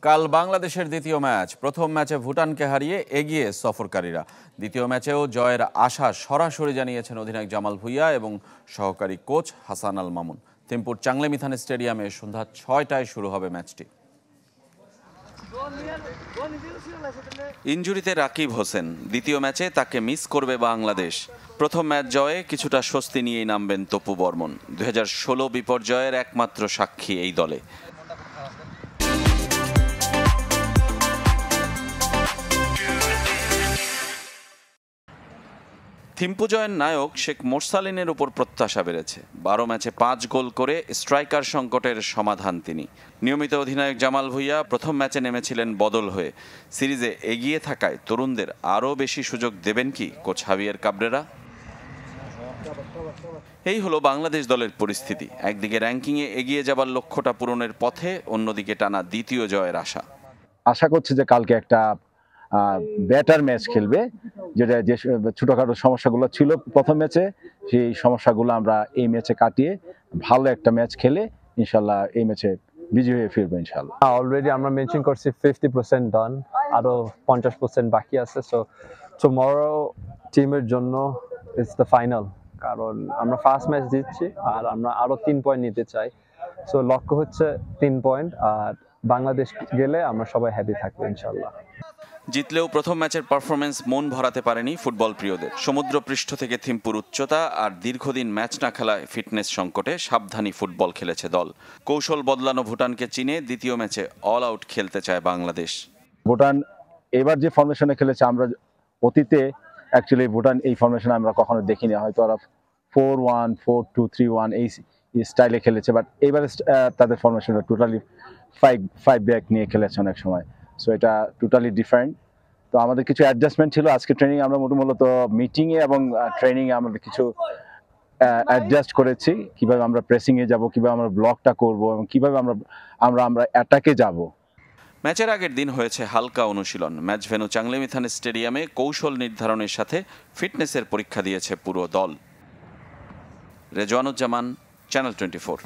কাল বাংলাদেশের দ্বিতীয় ম্যাচ। প্রথম ম্যাচে ভুটানকে হারিয়ে এগিয়ে সফরকারীরা। দ্বিতীয় ম্যাচেও জয়ের আশা সরাসরি জানিয়েছেন অধিনায়ক জামাল ভুঁইয়া এবং সহকারী কোচ হাসান আল মামুন। থিম্পুর চাংলেমিথান স্টেডিয়ামে সন্ধ্যা ৬টায় শুরু হবে ম্যাচটি। ইনজুরিতে রাকিব হোসেন, দ্বিতীয় ম্যাচে তাকে মিস করবে বাংলাদেশ। প্রথম ম্যাচ জয়ে কিছুটা স্বস্তি নিয়েই নামবেন তপু বর্মন। ২০১৬ বিপর্যয়ের একমাত্র সাক্ষী এই দলে। থিম্পু জয়ের নায়ক শেখ মোরসালিনের উপর প্রত্যাশা বেড়েছে। ১২ ম্যাচে ৫ গোল করে স্ট্রাইকার সংকটের সমাধান তিনি। নিয়মিত অধিনায়ক জামাল ভুঁইয়া প্রথম ম্যাচে নেমেছিলেন বদল হয়ে। সিরিজে এগিয়ে থাকায় তরুণদের আরও বেশি সুযোগ দেবেন কি কোচ হাভিয়ের কাবরেরা? এই হলো বাংলাদেশ দলের পরিস্থিতি। একদিকে র্যাঙ্কিংয়ে এগিয়ে যাবার লক্ষ্যটা পূরণের পথে, অন্যদিকে টানা দ্বিতীয় জয়ের আশা করছি যে কালকে একটা বেটার ম্যাচ খেলবে, যেটা যে ছোটখাটো সমস্যাগুলো ছিল প্রথম ম্যাচে, সেই সমস্যাগুলো আমরা এই ম্যাচে কাটিয়ে ভালো একটা ম্যাচ খেলে ইনশাল্লাহ এই ম্যাচে বিজয়ী হয়ে ফিরবো ইনশাল্লাহ। অলরেডি আমরা মেনশন করছি 50% ডান, আরো 50% বাকি আছে। সো টুমরো টিমের জন্য ইটস দ্য ফাইনাল, কারণ আমরা ফার্স্ট ম্যাচ দিচ্ছি আর আমরা আরো 3 পয়েন্ট নিতে চাই। সো লক্ষ্য হচ্ছে 3 পয়েন্ট, আর বাংলাদেশ গেলে আমরা সবাই হ্যাপি থাকবো ইনশাল্লাহ। জিতলেও প্রথম ম্যাচের পারফরমেন্স মন ভরাতে পারেনি ফুটবল প্রিয়দের। সমুদ্রপৃষ্ঠ থেকে থিম্পুর উচ্চতা আর দীর্ঘদিন ম্যাচ না খেলায় ফিটনেস সংকটে সাবধানী ফুটবল খেলেছে দল। কৌশল বদলানো ভুটানকে চিনে দ্বিতীয় ম্যাচে অল আউট খেলতে চায় বাংলাদেশ। ভুটান এবার যে ফরমেশনে খেলেছে, আমরা অতীতে অ্যাকচুয়ালি ভুটান এই ফরমেশনে আমরা কখনো দেখিনি। হয়তো ওরা 4-1, 4-2-3-1 এই স্টাইলে খেলেছে, বাট এবার তাদের ফরমেশনটা টোটালি 5 ব্যাক নিয়ে খেলেছে অনেক সময়। সো এটা টোটালি ডিফারেন্ট। তো আমাদের কিছু অ্যাডজাস্টমেন্ট ছিল আজকে ট্রেনিং। আমরা মূলত মিটিংয়ে এবং ট্রেনিংয়ে আমাদের কিছু অ্যাডজাস্ট করেছি, কিভাবে আমরা প্রেসিংয়ে যাব, কিভাবে আমরা ব্লকটা করব এবং কিভাবে আমরা অ্যাটাকে যাব। ম্যাচের আগের দিন হয়েছে হালকা অনুশীলন। ম্যাচ ভেন্যু চাংলেমিথান স্টেডিয়ামে কৌশল নির্ধারণের সাথে ফিটনেসের পরীক্ষা দিয়েছে পুরো দল। রেজওয়ানুজ্জামান, চ্যানেল 24।